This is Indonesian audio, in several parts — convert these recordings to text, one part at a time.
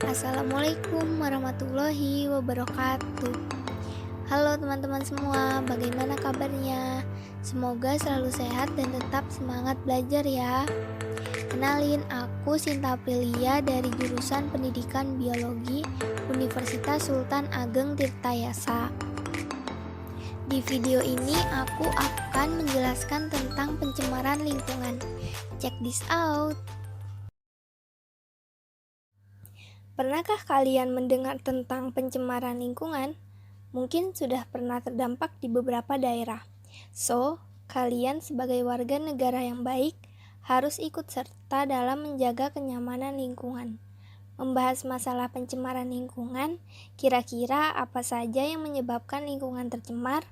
Assalamualaikum warahmatullahi wabarakatuh. Halo teman-teman semua, bagaimana kabarnya? Semoga selalu sehat dan tetap semangat belajar ya. Kenalin, aku Sinta Aprilia dari jurusan Pendidikan Biologi Universitas Sultan Ageng Tirtayasa. Di video ini aku akan menjelaskan tentang pencemaran lingkungan. Check this out. Pernahkah kalian mendengar tentang pencemaran lingkungan? Mungkin sudah pernah terdampak di beberapa daerah. So, kalian sebagai warga negara yang baik harus ikut serta dalam menjaga kenyamanan lingkungan. Membahas masalah pencemaran lingkungan, kira-kira apa saja yang menyebabkan lingkungan tercemar,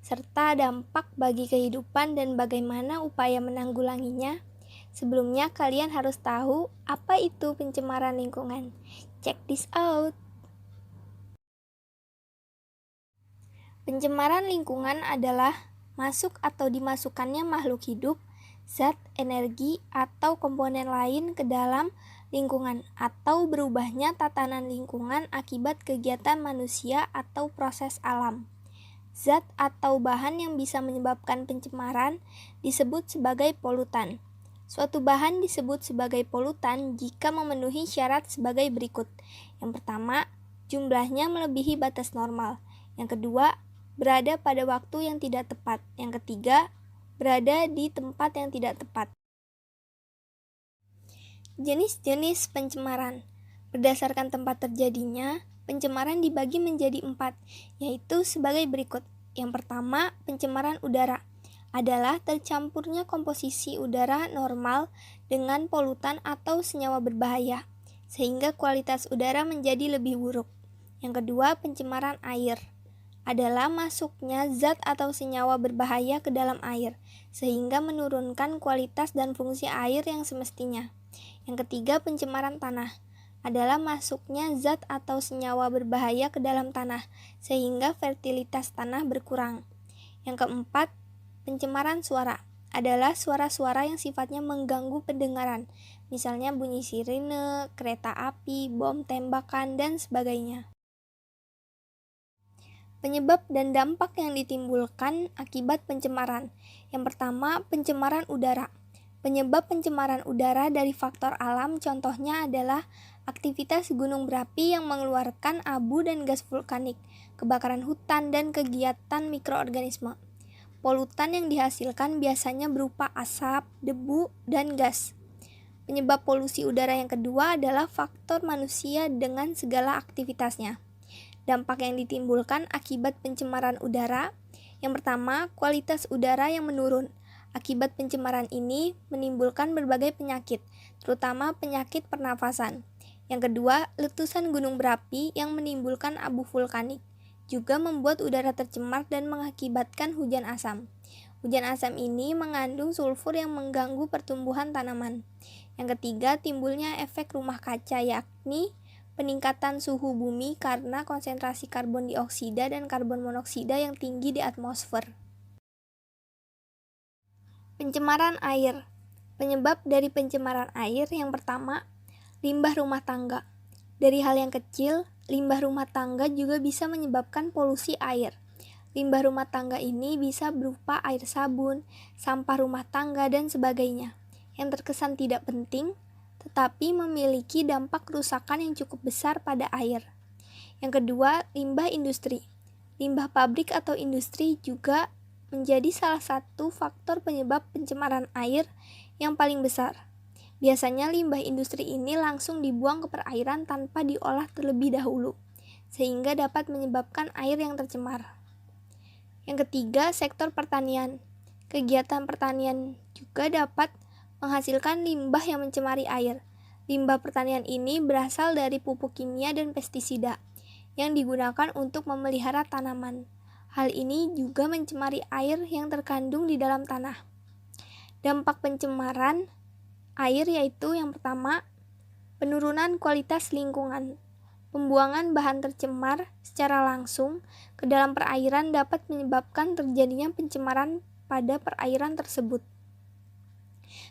serta dampak bagi kehidupan dan bagaimana upaya menanggulanginya. Sebelumnya kalian harus tahu apa itu pencemaran lingkungan. Check this out. Pencemaran lingkungan adalah masuk atau dimasukkannya makhluk hidup, zat, energi, atau komponen lain ke dalam lingkungan atau berubahnya tatanan lingkungan akibat kegiatan manusia atau proses alam. Zat atau bahan yang bisa menyebabkan pencemaran disebut sebagai polutan. Suatu bahan disebut sebagai polutan jika memenuhi syarat sebagai berikut. Yang pertama, jumlahnya melebihi batas normal. Yang kedua, berada pada waktu yang tidak tepat. Yang ketiga, berada di tempat yang tidak tepat. Jenis-jenis pencemaran. Berdasarkan tempat terjadinya, pencemaran dibagi menjadi 4, yaitu sebagai berikut. Yang pertama, pencemaran udara adalah tercampurnya komposisi udara normal dengan polutan atau senyawa berbahaya, sehingga kualitas udara menjadi lebih buruk. Yang kedua, pencemaran air adalah masuknya zat atau senyawa berbahaya ke dalam air, sehingga menurunkan kualitas dan fungsi air yang semestinya. Yang ketiga, pencemaran tanah adalah masuknya zat atau senyawa berbahaya ke dalam tanah, sehingga fertilitas tanah berkurang. Yang keempat, pencemaran suara adalah suara-suara yang sifatnya mengganggu pendengaran, misalnya bunyi sirine, kereta api, bom tembakan, dan sebagainya. Penyebab dan dampak yang ditimbulkan akibat pencemaran. Yang pertama, pencemaran udara. Penyebab pencemaran udara dari faktor alam contohnya adalah aktivitas gunung berapi yang mengeluarkan abu dan gas vulkanik, kebakaran hutan, dan kegiatan mikroorganisme. Polutan yang dihasilkan biasanya berupa asap, debu, dan gas. Penyebab polusi udara yang kedua adalah faktor manusia dengan segala aktivitasnya. Dampak yang ditimbulkan akibat pencemaran udara. Yang pertama, kualitas udara yang menurun. Akibat pencemaran ini menimbulkan berbagai penyakit, terutama penyakit pernafasan. Yang kedua, letusan gunung berapi yang menimbulkan abu vulkanik juga membuat udara tercemar dan mengakibatkan hujan asam. Hujan asam ini mengandung sulfur yang mengganggu pertumbuhan tanaman. Yang ketiga, timbulnya efek rumah kaca, yakni peningkatan suhu bumi karena konsentrasi karbon dioksida dan karbon monoksida yang tinggi di atmosfer. Pencemaran air. Penyebab dari pencemaran air yang pertama, limbah rumah tangga. Dari hal yang kecil, limbah rumah tangga juga bisa menyebabkan polusi air. Limbah rumah tangga ini bisa berupa air sabun, sampah rumah tangga, dan sebagainya, yang terkesan tidak penting, tetapi memiliki dampak kerusakan yang cukup besar pada air. Yang kedua, limbah industri. Limbah pabrik atau industri juga menjadi salah satu faktor penyebab pencemaran air yang paling besar. Biasanya limbah industri ini langsung dibuang ke perairan tanpa diolah terlebih dahulu, sehingga dapat menyebabkan air yang tercemar. Yang ketiga, sektor pertanian. Kegiatan pertanian juga dapat menghasilkan limbah yang mencemari air. Limbah pertanian ini berasal dari pupuk kimia dan pestisida yang digunakan untuk memelihara tanaman. Hal ini juga mencemari air yang terkandung di dalam tanah. Dampak pencemaran air yaitu yang pertama, penurunan kualitas lingkungan. Pembuangan bahan tercemar secara langsung ke dalam perairan dapat menyebabkan terjadinya pencemaran pada perairan tersebut.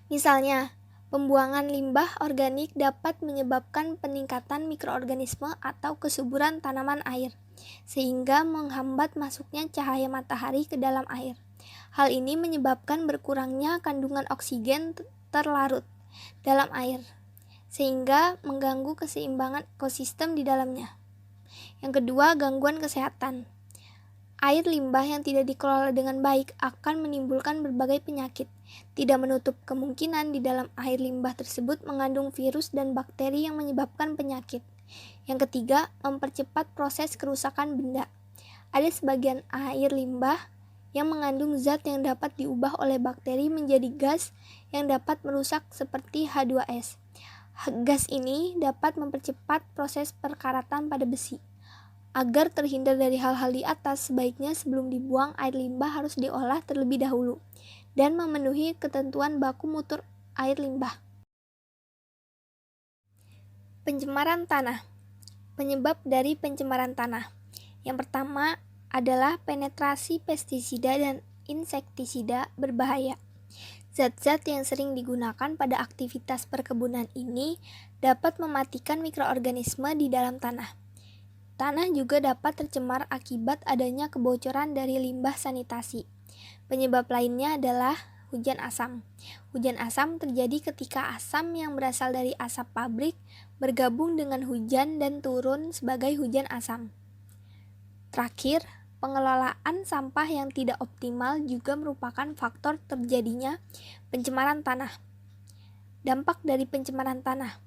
Misalnya, Pembuangan limbah organik dapat menyebabkan peningkatan mikroorganisme atau kesuburan tanaman air, sehingga menghambat masuknya cahaya matahari ke dalam air. Hal ini menyebabkan berkurangnya kandungan oksigen terlarut dalam air, sehingga mengganggu keseimbangan ekosistem di dalamnya. Yang kedua, gangguan kesehatan. Air limbah yang tidak dikelola dengan baik akan menimbulkan berbagai penyakit. Tidak menutup kemungkinan di dalam air limbah tersebut mengandung virus dan bakteri yang menyebabkan penyakit. Yang ketiga, mempercepat proses kerusakan benda. Ada sebagian air limbah yang mengandung zat yang dapat diubah oleh bakteri menjadi gas yang dapat merusak seperti H2S. Gas ini dapat mempercepat proses perkaratan pada besi. Agar terhindar dari hal-hal di atas, sebaiknya sebelum dibuang air limbah harus diolah terlebih dahulu dan memenuhi ketentuan baku mutu air limbah. Pencemaran tanah. Penyebab dari pencemaran tanah. Yang pertama adalah penetrasi pestisida dan insektisida berbahaya. Zat-zat yang sering digunakan pada aktivitas perkebunan ini dapat mematikan mikroorganisme di dalam tanah. Tanah juga dapat tercemar akibat adanya kebocoran dari limbah sanitasi. Penyebab lainnya adalah hujan asam. Hujan asam terjadi ketika asam yang berasal dari asap pabrik bergabung dengan hujan dan turun sebagai hujan asam. Terakhir, pengelolaan sampah yang tidak optimal juga merupakan faktor terjadinya pencemaran tanah. Dampak dari pencemaran tanah.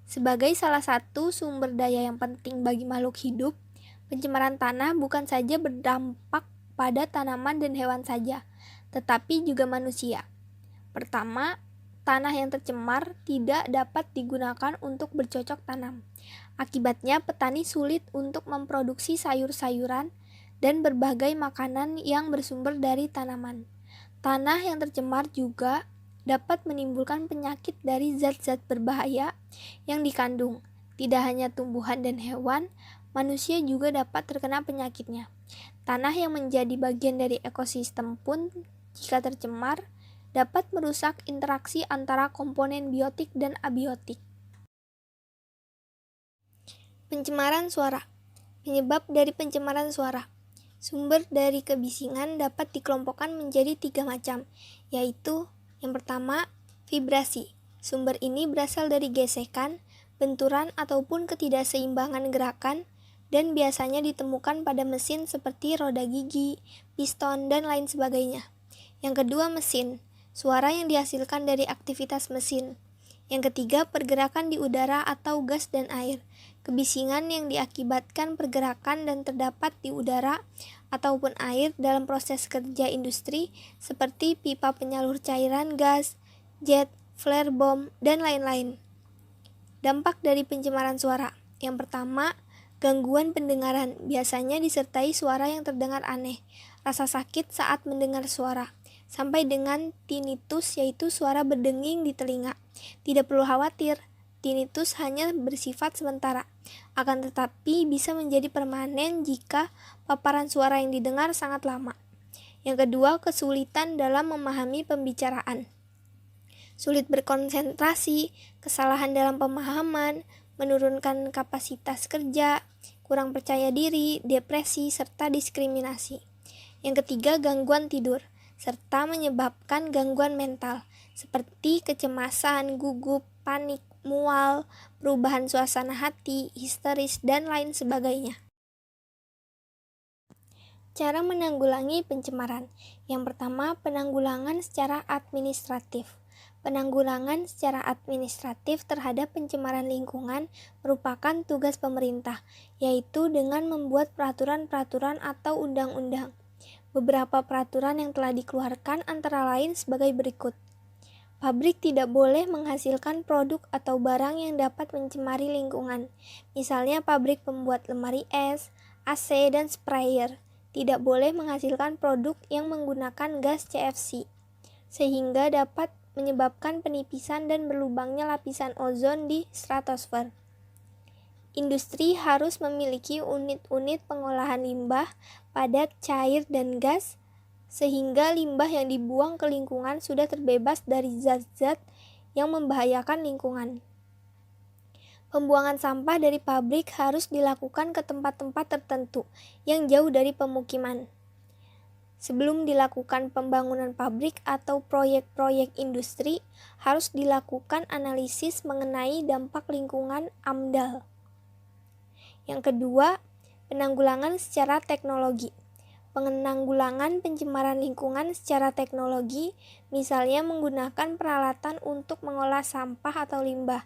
Sebagai salah satu sumber daya yang penting bagi makhluk hidup, pencemaran tanah bukan saja berdampak pada tanaman dan hewan saja, tetapi juga manusia. Pertama, tanah yang tercemar tidak dapat digunakan untuk bercocok tanam. Akibatnya, petani sulit untuk memproduksi sayur-sayuran dan berbagai makanan yang bersumber dari tanaman. Tanah yang tercemar juga dapat menimbulkan penyakit dari zat-zat berbahaya yang dikandung. Tidak hanya tumbuhan dan hewan, manusia juga dapat terkena penyakitnya. Tanah yang menjadi bagian dari ekosistem pun, jika tercemar, dapat merusak interaksi antara komponen biotik dan abiotik. Pencemaran suara. Penyebab dari pencemaran suara. Sumber dari kebisingan dapat dikelompokkan menjadi 3 macam, yaitu yang pertama, vibrasi. Sumber ini berasal dari gesekan, benturan ataupun ketidakseimbangan gerakan dan biasanya ditemukan pada mesin seperti roda gigi, piston, dan lain sebagainya. Yang kedua, mesin. Suara yang dihasilkan dari aktivitas mesin. Yang ketiga, pergerakan di udara atau gas dan air. Kebisingan yang diakibatkan pergerakan dan terdapat di udara ataupun air dalam proses kerja industri seperti pipa penyalur cairan gas, jet, flare bom, dan lain-lain. Dampak dari pencemaran suara. Yang pertama, gangguan pendengaran biasanya disertai suara yang terdengar aneh, rasa sakit saat mendengar suara, sampai dengan tinnitus yaitu suara berdenging di telinga. Tidak perlu khawatir, tinnitus hanya bersifat sementara, akan tetapi bisa menjadi permanen jika paparan suara yang didengar sangat lama. Yang kedua, kesulitan dalam memahami pembicaraan. Sulit berkonsentrasi, kesalahan dalam pemahaman, menurunkan kapasitas kerja, kurang percaya diri, depresi, serta diskriminasi. Yang ketiga, gangguan tidur, serta menyebabkan gangguan mental, seperti kecemasan, gugup, panik, mual, perubahan suasana hati, histeris, dan lain sebagainya. Cara menanggulangi pencemaran. Yang pertama, penanggulangan secara administratif. Penanggulangan secara administratif terhadap pencemaran lingkungan merupakan tugas pemerintah, yaitu dengan membuat peraturan-peraturan atau undang-undang. Beberapa peraturan yang telah dikeluarkan antara lain sebagai berikut. Pabrik tidak boleh menghasilkan produk atau barang yang dapat mencemari lingkungan. Misalnya pabrik pembuat lemari es, AC, dan sprayer tidak boleh menghasilkan produk yang menggunakan gas CFC, sehingga dapat menyebabkan penipisan dan berlubangnya lapisan ozon di stratosfer. Industri harus memiliki unit-unit pengolahan limbah padat, cair, dan gas, sehingga limbah yang dibuang ke lingkungan sudah terbebas dari zat-zat yang membahayakan lingkungan. Pembuangan sampah dari pabrik harus dilakukan ke tempat-tempat tertentu yang jauh dari pemukiman. Sebelum dilakukan pembangunan pabrik atau proyek-proyek industri, harus dilakukan analisis mengenai dampak lingkungan AMDAL. Yang kedua, penanggulangan secara teknologi. Penanggulangan pencemaran lingkungan secara teknologi, misalnya menggunakan peralatan untuk mengolah sampah atau limbah.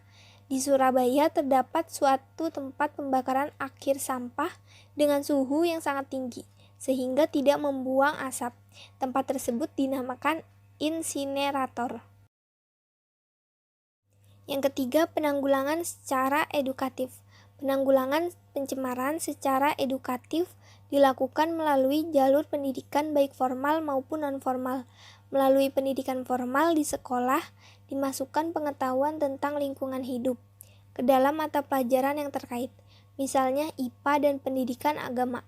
Di Surabaya terdapat suatu tempat pembakaran akhir sampah dengan suhu yang sangat tinggi, sehingga tidak membuang asap. Tempat tersebut dinamakan insinerator. Yang ketiga, penanggulangan secara edukatif. Penanggulangan pencemaran secara edukatif dilakukan melalui jalur pendidikan baik formal maupun non-formal. Melalui pendidikan formal di sekolah, dimasukkan pengetahuan tentang lingkungan hidup ke dalam mata pelajaran yang terkait, misalnya IPA dan pendidikan agama.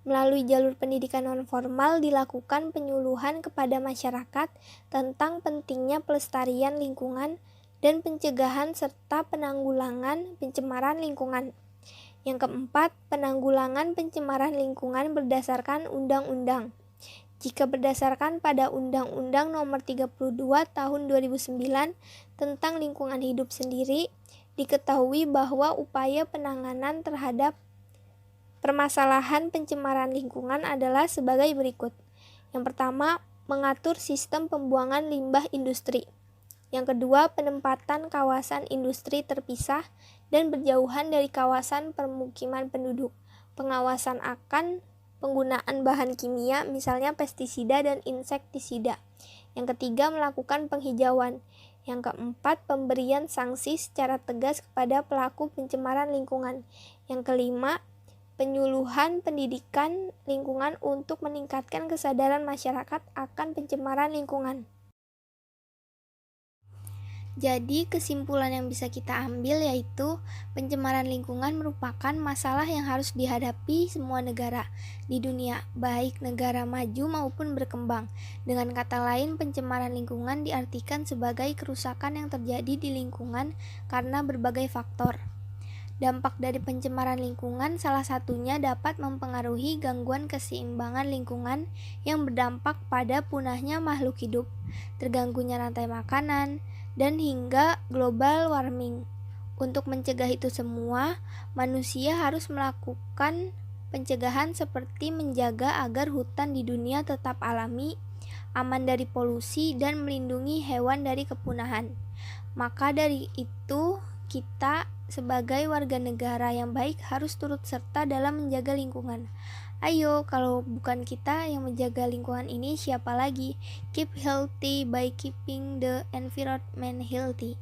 Melalui jalur pendidikan non-formal dilakukan penyuluhan kepada masyarakat tentang pentingnya pelestarian lingkungan dan pencegahan serta penanggulangan pencemaran lingkungan. Yang keempat, penanggulangan pencemaran lingkungan berdasarkan undang-undang. Jika berdasarkan pada Undang-Undang Nomor 32 Tahun 2009 tentang lingkungan hidup sendiri, diketahui bahwa upaya penanganan terhadap permasalahan pencemaran lingkungan adalah sebagai berikut. Yang pertama, mengatur sistem pembuangan limbah industri. Yang kedua, penempatan kawasan industri terpisah dan berjauhan dari kawasan permukiman penduduk. Pengawasan akan penggunaan bahan kimia, misalnya pestisida dan insektisida. Yang ketiga, melakukan penghijauan. Yang keempat, pemberian sanksi secara tegas kepada pelaku pencemaran lingkungan. Yang kelima, penyuluhan pendidikan lingkungan untuk meningkatkan kesadaran masyarakat akan pencemaran lingkungan. Jadi kesimpulan yang bisa kita ambil yaitu pencemaran lingkungan merupakan masalah yang harus dihadapi semua negara di dunia, baik negara maju maupun berkembang. Dengan kata lain, pencemaran lingkungan diartikan sebagai kerusakan yang terjadi di lingkungan karena berbagai faktor. Dampak dari pencemaran lingkungan salah satunya dapat mempengaruhi gangguan keseimbangan lingkungan yang berdampak pada punahnya makhluk hidup, terganggunya rantai makanan, dan hingga global warming. Untuk mencegah itu semua, manusia harus melakukan pencegahan seperti menjaga agar hutan di dunia tetap alami, aman dari polusi, dan melindungi hewan dari kepunahan. Maka dari itu, kita sebagai warga negara yang baik harus turut serta dalam menjaga lingkungan. Ayo, kalau bukan kita yang menjaga lingkungan ini, siapa lagi? Keep healthy by keeping the environment healthy.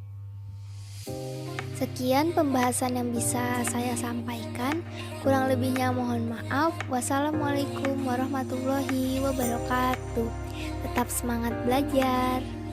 Sekian pembahasan yang bisa saya sampaikan. Kurang lebihnya mohon maaf. Wassalamualaikum warahmatullahi wabarakatuh. Tetap semangat belajar.